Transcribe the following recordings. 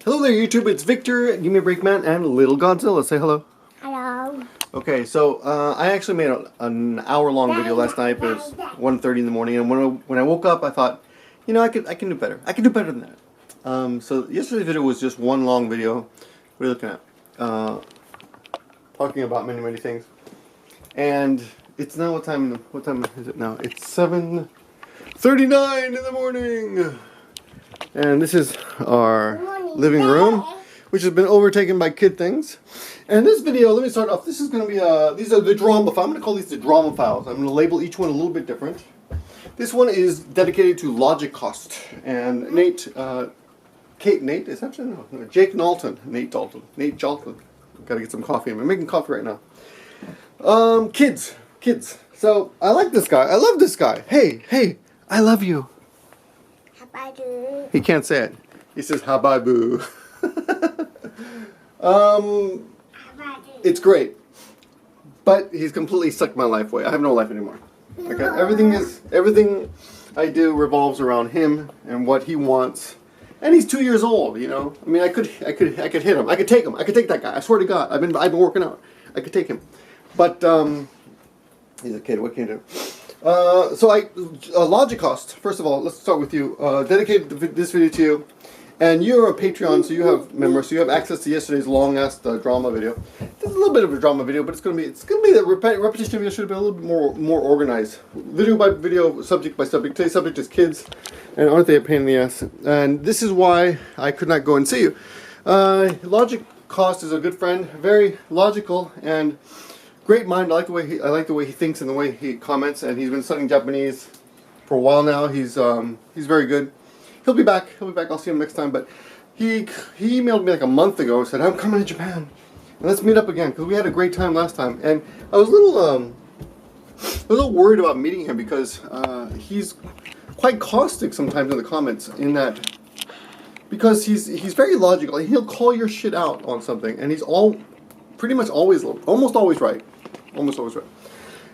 Hello there YouTube, it's Victor, Gimme-A-Breakman, and Little Godzilla. Say hello. Hello. Okay, so I actually made an hour-long video last night, but it was 1:30 in the morning, and when I woke up I thought, you know, I can do better. I can do better than that. So yesterday's video was just one long video. What are you looking at? Talking about many things. And it's now what time is it now? It's 7:39 in the morning. And this is our living room, which has been overtaken by kid things. And this video, let me start off. This is going to be these are the drama files. I'm going to call these the drama files. I'm going to label each one a little bit different. This one is dedicated to Logicaust and Nate. Nate is that no, Jake Nalton. Nate Jolton. Got to get some coffee. I'm making coffee right now. Kids. So I like this guy. I love this guy. Hey, I love you. He can't say it. He says "Hababu." It's great, but he's completely sucked my life away. I have no life anymore. Okay, everything I do revolves around him and what he wants. And he's 2 years old. You know, I mean, I could hit him. I could take him. I could take that guy. I swear to God, I've been working out. I could take him, but he's a kid. What can you do? Logicaust, first of all, let's start with you. Dedicated this video to you. And you're a Patreon, so you have members, so you have access to yesterday's long-ass drama video. This is a little bit of a drama video, but it's gonna be the repetition video should have been a little bit more organized. Video by video, subject by subject. Today's subject is kids, and aren't they a pain in the ass? And this is why I could not go and see you. Logicaust is a good friend, very logical and great mind. I like the way he thinks and the way he comments. And he's been studying Japanese for a while now. He's very good. He'll be back. I'll see him next time. But he emailed me like a month ago and said, "I'm coming to Japan, and let's meet up again because we had a great time last time." And I was a little worried about meeting him because he's quite caustic sometimes in the comments. In that, because he's very logical. He'll call your shit out on something, and he's pretty much almost always right.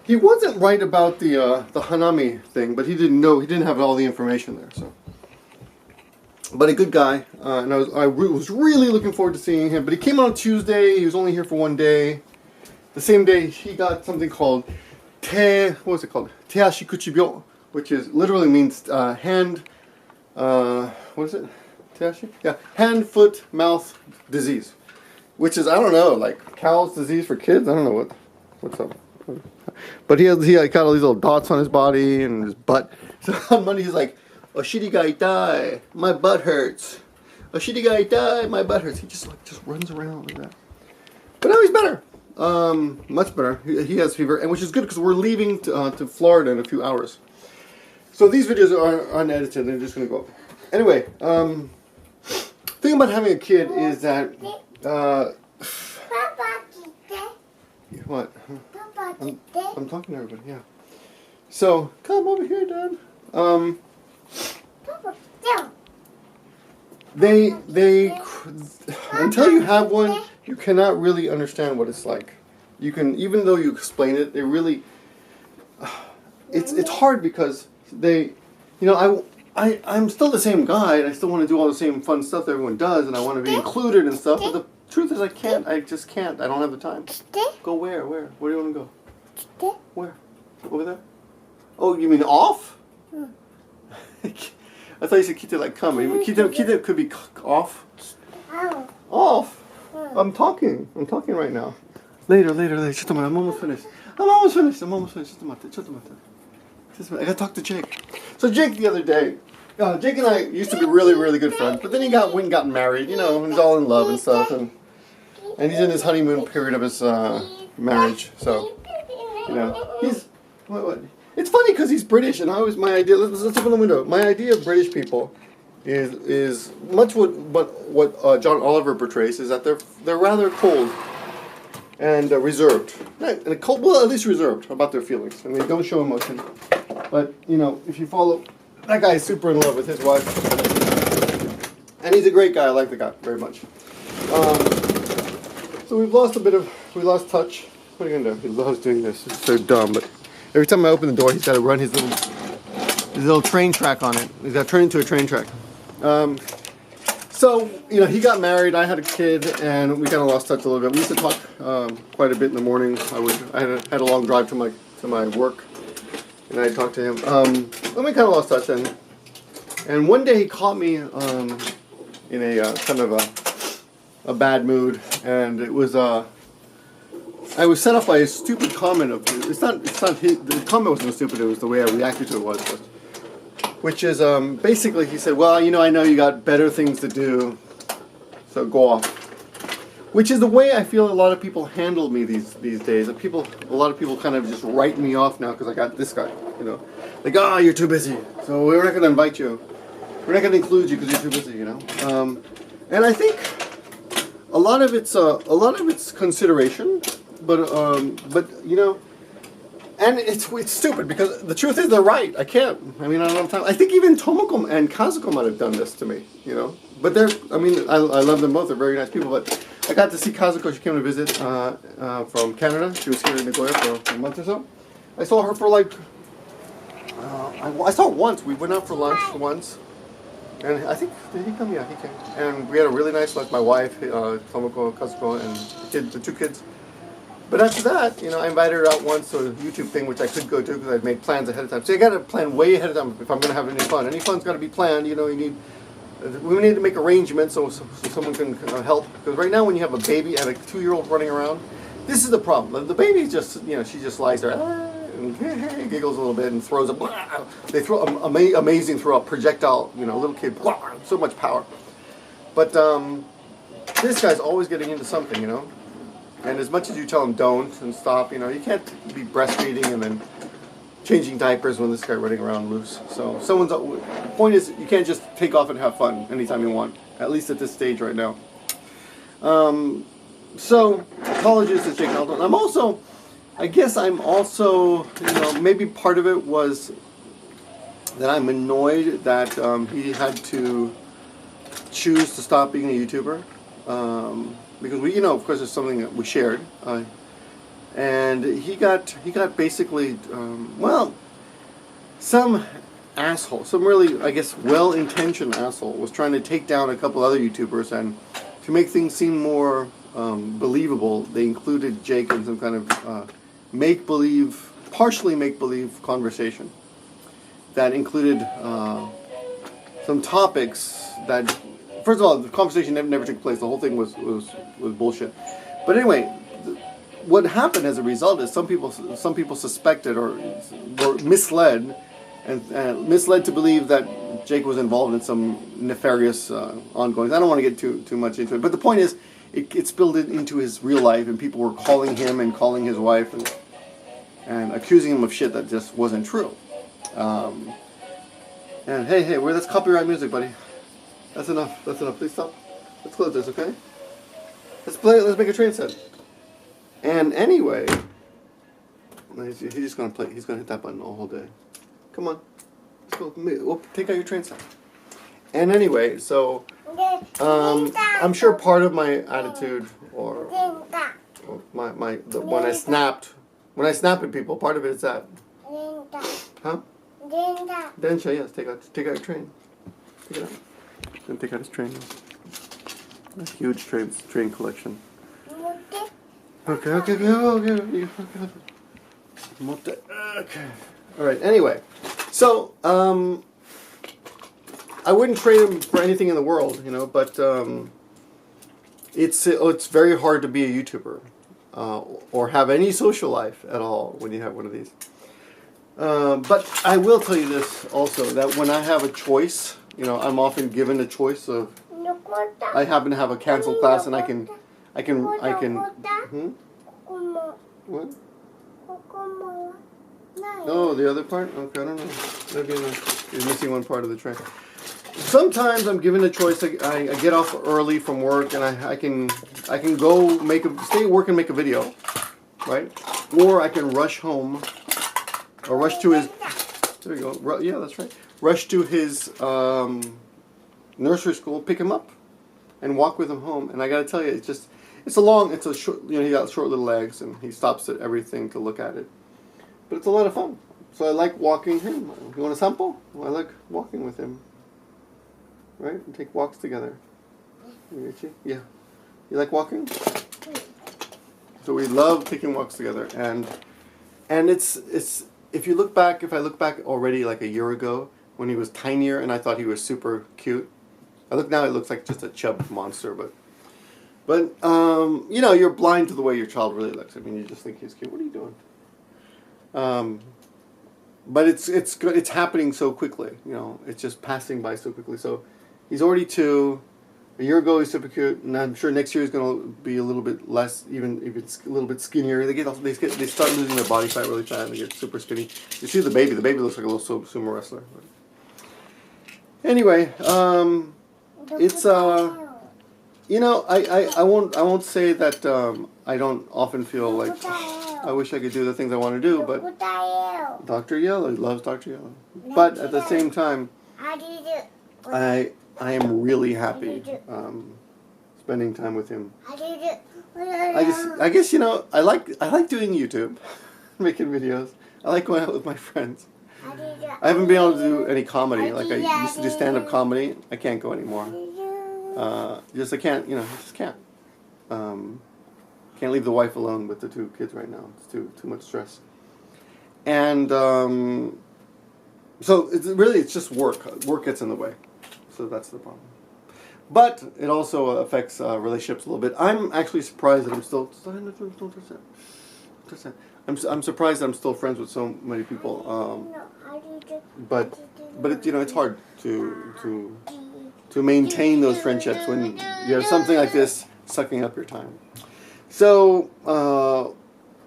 He wasn't right about the Hanami thing, but he didn't have all the information there. So, but a good guy, and I was really looking forward to seeing him. But he came on Tuesday. He was only here for one day. The same day he got something called Teashi Kuchibyo, which literally means hand. What is it? Teashi? Yeah, hand, foot, mouth disease. Which is, I don't know, like cow's disease for kids. I don't know what's up. But he got all these little dots on his body and his butt. So on Monday he's like, "Oshiri ga itai, my butt hurts. Oshiri ga itai, my butt hurts." He just runs around like that. But now he's better, much better. He has fever, and which is good because we're leaving to Florida in a few hours. So these videos are unedited. They're just gonna go up. Anyway, thing about having a kid is that. What? I'm talking to everybody, yeah. So, come over here, Dad. They until you have one, you cannot really understand what it's like. You can, even though you explain it, they really, it's hard because they, you know, I'm still the same guy, and I still want to do all the same fun stuff that everyone does, and I want to be included and stuff, but the truth is I just can't. I don't have the time. Go where? Where do you want to go? Where? Over there? Oh, you mean off? I thought you said Kita like come. Kita could be off. Off? I'm talking right now. Later. I'm almost finished. Just a minute. I gotta talk to Jake. So Jake the other day, Jake and I used to be really good friends, but then he went and got married, you know, and he's all in love and stuff, and he's in his honeymoon period of his marriage, so, you know, what? It's funny because he's British, and my idea, let's open the window, my idea of British people is much what John Oliver portrays, is that they're rather cold and reserved, and cold, well, at least reserved about their feelings, and they don't show emotion, but, you know, if you follow, that guy is super in love with his wife, and he's a great guy. I like the guy very much. So we lost touch. What are you gonna do? He loves doing this. It's so dumb, but every time I open the door, he's got to run his little train track on it. He's got to turn it into a train track. So, you know, he got married, I had a kid, and we kind of lost touch a little bit. We used to talk quite a bit in the morning. I had a long drive to my work, and I talked to him. And we kind of lost touch, and one day he caught me in a kind of a bad mood, and it was I was set off by a stupid comment of it's not his, the comment wasn't stupid, it was the way I reacted to it which is basically he said, well, you know, I know you got better things to do, so go off. Which is the way I feel a lot of people handle me these days. A lot of people kind of just write me off now because I got this guy, you know, like, oh, you're too busy, so we're not going to invite you. We're not going to include you because you're too busy, you know. And I think a lot of it's consideration, but you know, and it's stupid because the truth is they're right. I can't. I mean, I don't have time. I think even Tomoko and Kazuko might have done this to me, you know. But I mean, I love them both. They're very nice people. But I got to see Kazuko. She came to visit from Canada. She was here in Nagoya for a month or so. I saw her for like, I saw her once. We went out for lunch once. And I think, did he come? Yeah, he came. And we had a really nice lunch. My wife, Tomoko, Kazuko, and the two kids. But after that, you know, I invited her out once to a YouTube thing, which I could go to because I'd made plans ahead of time. So you got to plan way ahead of time if I'm going to have any fun. Any fun's got to be planned. You know, we need to make arrangements so someone can help. Because right now, when you have a baby and a 2-year-old running around, this is the problem. The baby just, you know, she just lies there and giggles a little bit and throws a. They throw amazing throw up projectile. You know, little kid, so much power. But this guy's always getting into something, you know. And as much as you tell him don't and stop, you know, you can't be breastfeeding and then changing diapers when this guy running around loose. So the point is, you can't just take off and have fun anytime you want, at least at this stage right now. So apologies to Jake Nalton. I guess I'm also, you know, maybe part of it was that I'm annoyed that he had to choose to stop being a YouTuber. Because we, you know, of course, it's something that we shared, and he got basically, well, some asshole, some really, I guess, well-intentioned asshole was trying to take down a couple other YouTubers, and to make things seem more believable, they included Jake in some kind of partially make-believe conversation that included some topics that. First of all, the conversation never took place. The whole thing was bullshit. But anyway, what happened as a result is some people suspected or were misled and misled to believe that Jake was involved in some nefarious ongoings. I don't want to get too much into it, but the point is, it spilled into his real life, and people were calling him and calling his wife and accusing him of shit that just wasn't true. And hey, that's copyright music, buddy. That's enough. Please stop. Let's close this, okay? Let's make a train set. And anyway, he's just gonna play. He's gonna hit that button all whole day. Come on, let's go. We'll take out your train set. And anyway, so I'm sure part of my attitude or when I snap at people, part of it is that. Huh? Densha, yes. Take out your train. Take it out. Gonna take out his train. A huge train collection. Okay. Okay. Alright, anyway. So, I wouldn't trade him for anything in the world, you know, but it's very hard to be a YouTuber. Or have any social life at all when you have one of these. But I will tell you this also, that when I have a choice, you know, I'm often given a choice of, I happen to have a canceled class and I can, What? Oh, the other part? Okay, I don't know. Maybe you're missing one part of the train. Sometimes I'm given a choice. I get off early from work and I can go stay at work and make a video, right? Or I can rush home, or rush to his. There you go. Yeah, that's right. Rush to his nursery school, pick him up, and walk with him home. And I got to tell you, it's a short. You know, he got short little legs, and he stops at everything to look at it. But it's a lot of fun. So I like walking him. You want a sample? Well, I like walking with him. Right? And take walks together. Yeah. You like walking? So we love taking walks together, and it's if I look back already like a year ago when he was tinier and I thought he was super cute. I look now, it looks like just a chub monster, but you know, you're blind to the way your child really looks. I mean, you just think he's cute. What are you doing? But it's happening so quickly. You know, it's just passing by so quickly. So he's already 2. A year ago he's super cute, and I'm sure next year he's going to be a little bit less, even if it's a little bit skinnier. They start losing their body fat really fast. They get super skinny. You see the baby. The baby looks like a little sumo wrestler. But anyway, it's you know, I won't say that I don't often feel like I wish I could do the things I want to do, but Dr. Yellow loves Dr. Yellow. But at the same time, I am really happy spending time with him. I guess you know, I like doing YouTube, making videos. I like going out with my friends. I haven't been able to do any comedy. Like I used to do stand-up comedy. I can't go anymore. I can't, you know, I just can't. Can't leave the wife alone with the 2 kids right now. It's too much stress. And so it's just work. Work gets in the way. So that's the problem. But it also affects relationships a little bit. I'm actually surprised that I'm still. I'm surprised that I'm still friends with so many people. But it, you know, it's hard to maintain those friendships when you have something like this sucking up your time. So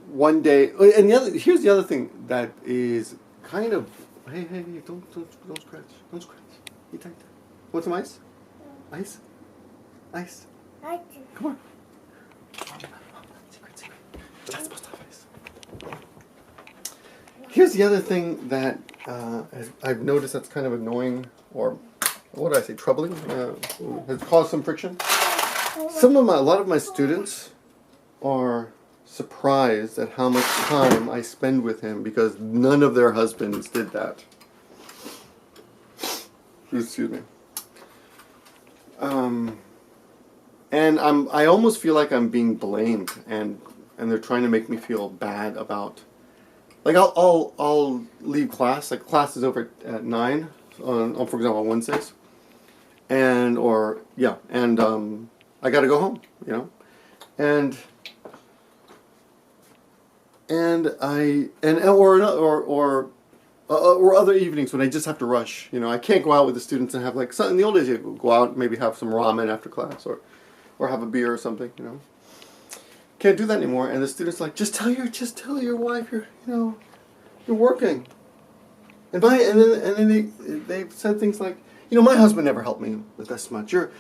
one day, and here's the other thing that is kind of hey, don't scratch. You take that. Want some ice? Ice? Come on. Secret. You're not supposed to have ice. Here's the other thing that I've noticed that's kind of annoying, or what did I say, troubling? Has caused some friction. A lot of my students are surprised at how much time I spend with him because none of their husbands did that. Excuse me. And I almost feel like I'm being blamed, and they're trying to make me feel bad about. Like I'll leave class. Like class is over at 9 on for example on Wednesdays, and I got to go home, you know, and or other evenings when I just have to rush. You know, I can't go out with the students and have like something. In the old days, you go out, maybe have some ramen after class, or have a beer or something. You know, can't do that anymore. And the students are like, just tell your wife you're working. And then they've said things like, you know, my husband never helped me with this much. You're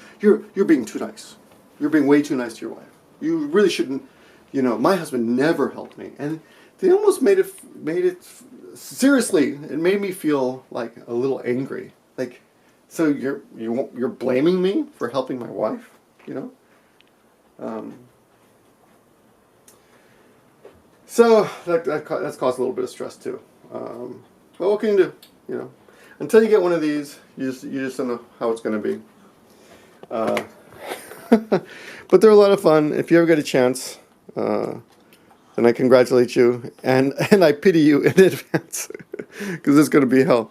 being too nice. You're being way too nice to your wife. You really shouldn't. You know, my husband never helped me. And they almost made it seriously. It made me feel like a little angry. Like, so you're blaming me for helping my wife, you know? So that's caused a little bit of stress too. But what can you do? You know, until you get one of these, you just don't know how it's going to be. But they're a lot of fun. If you ever get a chance, then I congratulate you, and I pity you in advance, because it's going to be hell.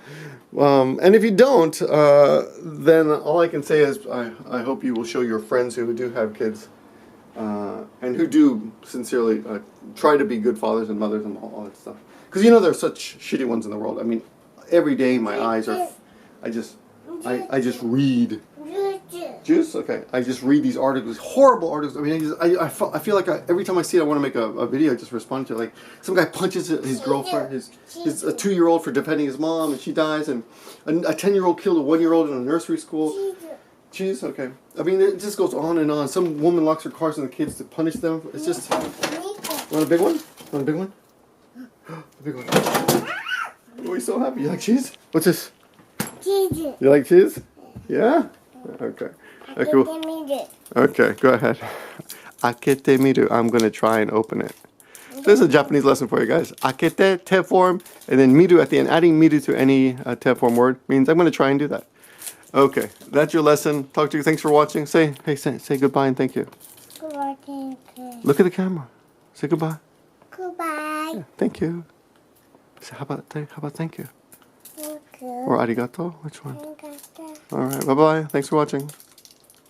And if you don't, then all I can say is I hope you will show your friends who do have kids, and who do sincerely try to be good fathers and mothers and all that stuff. Because you know there's such shitty ones in the world. I mean, every day my eyes are, I just read. Juice? Okay. I just read these articles, horrible articles. I mean, I feel like every time I see it, I want to make a video. I just respond to it. Like, some guy punches his girlfriend, his 2-year-old for defending his mom, and she dies, and a 10-year-old killed a 1-year-old in a nursery school. Cheese? Okay. I mean, it just goes on and on. Some woman locks her cars on the kids to punish them. It's just... Want a big one? Want a big one? A big one. Oh, he's so happy. You like cheese? What's this? Cheese. You like cheese? Yeah? Okay. Okay, go ahead. Akete miru. I'm going to try and open it. This is a Japanese lesson for you guys. Akete, te form, and then miru at the end. Adding miru to any te form word means I'm going to try and do that. Okay, that's your lesson. Talk to you. Thanks for watching. Say goodbye and thank you. Goodbye. Thank you. Look at the camera. Say goodbye. Goodbye. Yeah, thank you. Say, how about thank you? Thank you. Or arigato? Which one? Arigato. All right. Bye bye. Thanks for watching.